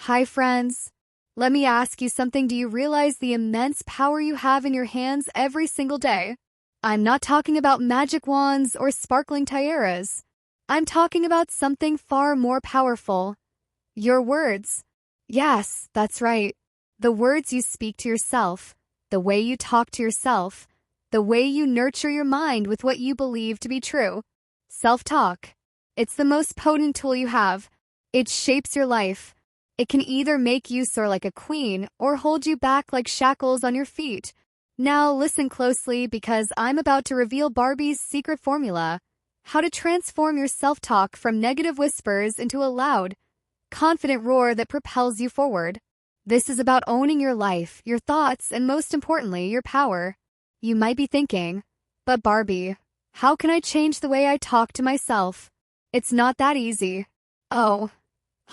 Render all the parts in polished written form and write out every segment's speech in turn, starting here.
Hi, friends. Let me ask you something. Do you realize the immense power you have in your hands every single day? I'm not talking about magic wands or sparkling tiaras. I'm talking about something far more powerful. Your words. Yes, that's right. The words you speak to yourself, the way you talk to yourself, the way you nurture your mind with what you believe to be true. Self-talk. It's the most potent tool you have. It shapes your life. It can either make you soar like a queen or hold you back like shackles on your feet. Now listen closely because I'm about to reveal Barbie's secret formula. How to transform your self-talk from negative whispers into a loud, confident roar that propels you forward. This is about owning your life, your thoughts, and most importantly, your power. You might be thinking, but Barbie, how can I change the way I talk to myself? It's not that easy. Oh,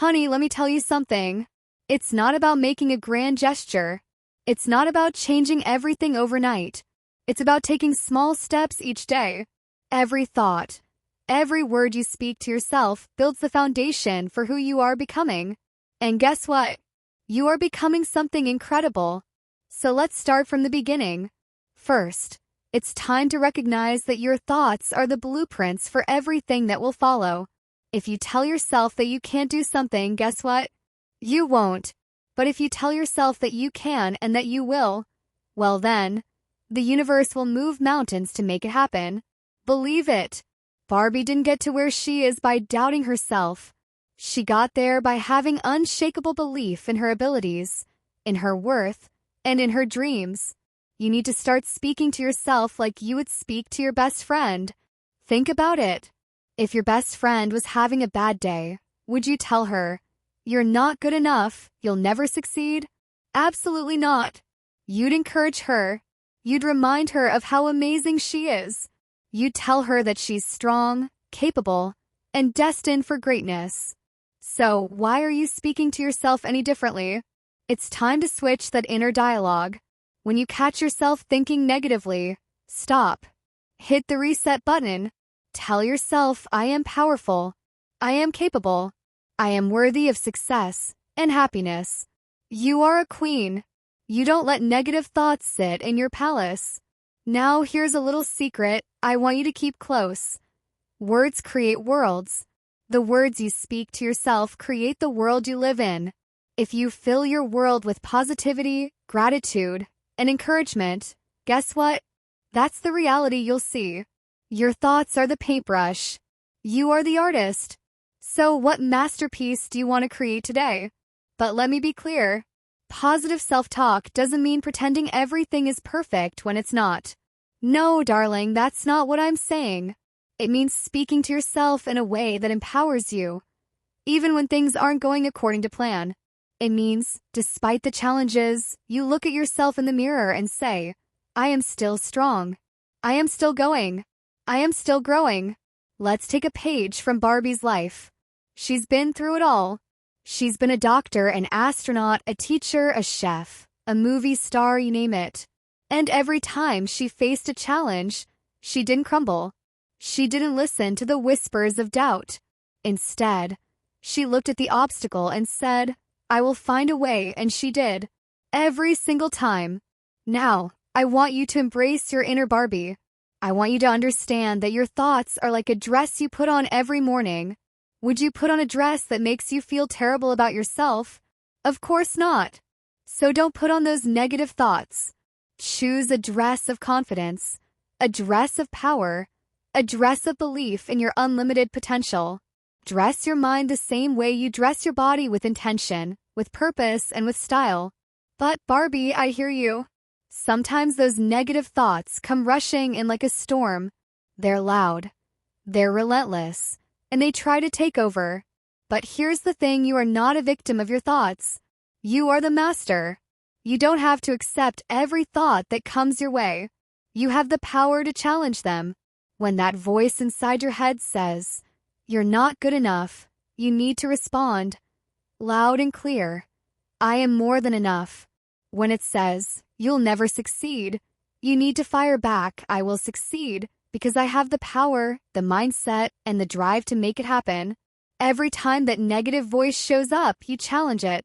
honey, let me tell you something. It's not about making a grand gesture. It's not about changing everything overnight. It's about taking small steps each day. Every thought, every word you speak to yourself builds the foundation for who you are becoming. And guess what? You are becoming something incredible. So let's start from the beginning. First, it's time to recognize that your thoughts are the blueprints for everything that will follow. If you tell yourself that you can't do something, guess what? You won't. But if you tell yourself that you can and that you will, well then, the universe will move mountains to make it happen. Believe it. Barbie didn't get to where she is by doubting herself. She got there by having unshakable belief in her abilities, in her worth, and in her dreams. You need to start speaking to yourself like you would speak to your best friend. Think about it. If your best friend was having a bad day, would you tell her, "You're not good enough, you'll never succeed"? Absolutely not. You'd encourage her. You'd remind her of how amazing she is. You'd tell her that she's strong, capable, and destined for greatness. So, why are you speaking to yourself any differently? It's time to switch that inner dialogue. When you catch yourself thinking negatively, stop. Hit the reset button. Tell yourself, "I am powerful. I am capable. I am worthy of success and happiness. You are a queen." You don't let negative thoughts sit in your palace. Now here's a little secret I want you to keep close. Words create worlds. The words you speak to yourself create the world you live in. If you fill your world with positivity, gratitude, and encouragement, guess what? That's the reality you'll see. Your thoughts are the paintbrush. You are the artist. So what masterpiece do you want to create today? But let me be clear. Positive self-talk doesn't mean pretending everything is perfect when it's not. No, darling, that's not what I'm saying. It means speaking to yourself in a way that empowers you, even when things aren't going according to plan. It means, despite the challenges, you look at yourself in the mirror and say, "I am still strong. I am still going. I am still growing." Let's take a page from Barbie's life. She's been through it all. She's been a doctor, an astronaut, a teacher, a chef, a movie star, you name it. And every time she faced a challenge, she didn't crumble. She didn't listen to the whispers of doubt. Instead, she looked at the obstacle and said, "I will find a way," and she did. Every single time. Now, I want you to embrace your inner Barbie. I want you to understand that your thoughts are like a dress you put on every morning. Would you put on a dress that makes you feel terrible about yourself? Of course not. So don't put on those negative thoughts. Choose a dress of confidence, a dress of power, a dress of belief in your unlimited potential. Dress your mind the same way you dress your body, with intention, with purpose, and with style. But Barbie, I hear you. Sometimes those negative thoughts come rushing in like a storm. They're loud. They're relentless. And they try to take over. But here's the thing, you are not a victim of your thoughts. You are the master. You don't have to accept every thought that comes your way. You have the power to challenge them. When that voice inside your head says, "You're not good enough," you need to respond, loud and clear, "I am more than enough." When it says, "You'll never succeed," you need to fire back, "I will succeed, because I have the power, the mindset, and the drive to make it happen." Every time that negative voice shows up, you challenge it.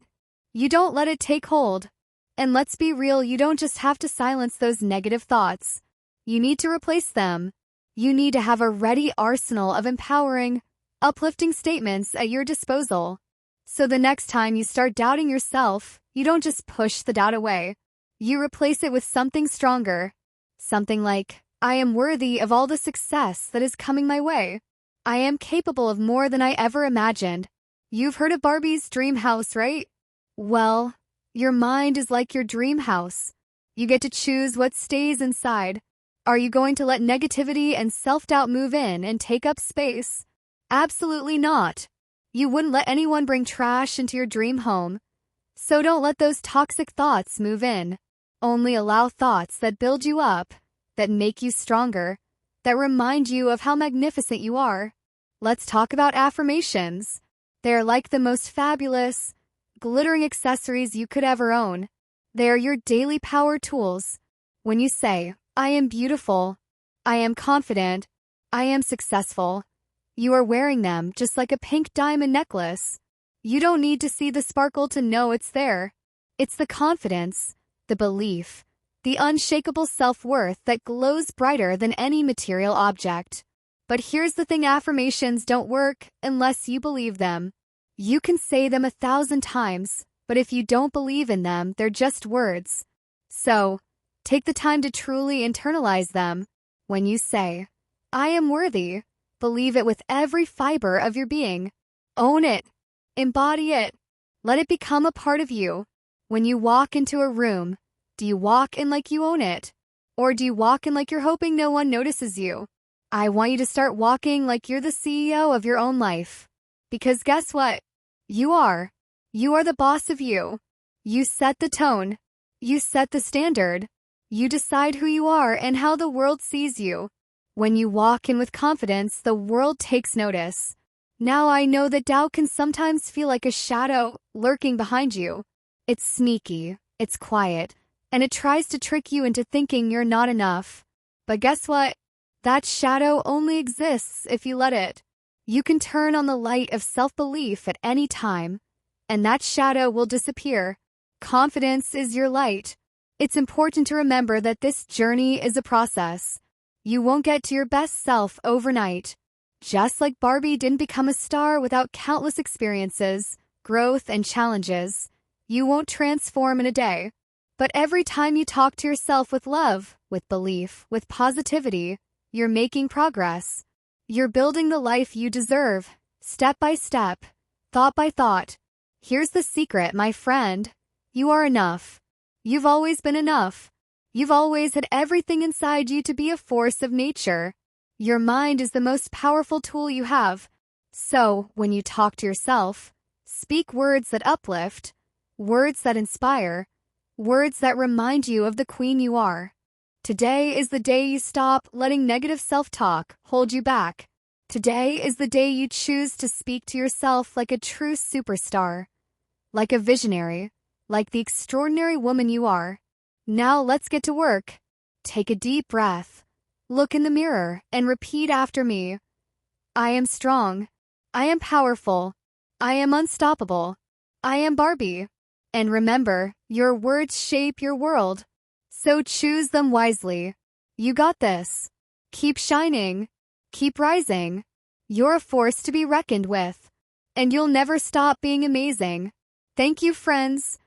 You don't let it take hold. And let's be real, you don't just have to silence those negative thoughts. You need to replace them. You need to have a ready arsenal of empowering, uplifting statements at your disposal. So the next time you start doubting yourself, you don't just push the doubt away. You replace it with something stronger. Something like, I am worthy of all the success that is coming my way. I am capable of more than I ever imagined. You've heard of Barbie's dream house, right? Well, your mind is like your dream house. You get to choose what stays inside. Are you going to let negativity and self-doubt move in and take up space? Absolutely not. You wouldn't let anyone bring trash into your dream home. So don't let those toxic thoughts move in. Only allow thoughts that build you up, that make you stronger, that remind you of how magnificent you are. Let's talk about affirmations. They're like the most fabulous, glittering accessories you could ever own. They're your daily power tools. When you say, I am beautiful, I am confident, I am successful, you are wearing them just like a pink diamond necklace. You don't need to see the sparkle to know it's there. It's the confidence, the belief, the unshakable self-worth that glows brighter than any material object. But here's the thing, affirmations don't work unless you believe them. You can say them 1,000 times, but if you don't believe in them, they're just words. So, take the time to truly internalize them. When you say, I am worthy, believe it with every fiber of your being. Own it. Embody it. Let it become a part of you. When you walk into a room, do you walk in like you own it? Or do you walk in like you're hoping no one notices you? I want you to start walking like you're the CEO of your own life. Because guess what? You are. You are the boss of you. You set the tone. You set the standard. You decide who you are and how the world sees you. When you walk in with confidence, the world takes notice. Now I know that doubt can sometimes feel like a shadow lurking behind you. It's sneaky, it's quiet, and it tries to trick you into thinking you're not enough. But guess what? That shadow only exists if you let it. You can turn on the light of self-belief at any time, and that shadow will disappear. Confidence is your light. It's important to remember that this journey is a process. You won't get to your best self overnight. Just like Barbie didn't become a star without countless experiences, growth, and challenges, you won't transform in a day. But every time you talk to yourself with love, with belief, with positivity, you're making progress. You're building the life you deserve, step by step, thought by thought. Here's the secret, my friend. You are enough. You've always been enough. You've always had everything inside you to be a force of nature. Your mind is the most powerful tool you have. So, when you talk to yourself, speak words that uplift, words that inspire, words that remind you of the queen you are. Today is the day you stop letting negative self-talk hold you back. Today is the day you choose to speak to yourself like a true superstar, like a visionary, like the extraordinary woman you are. Now let's get to work. Take a deep breath. Look in the mirror and repeat after me. I am strong. I am powerful. I am unstoppable. I am Barbie. And remember, your words shape your world. So choose them wisely. You got this. Keep shining. Keep rising. You're a force to be reckoned with. And you'll never stop being amazing. Thank you, friends.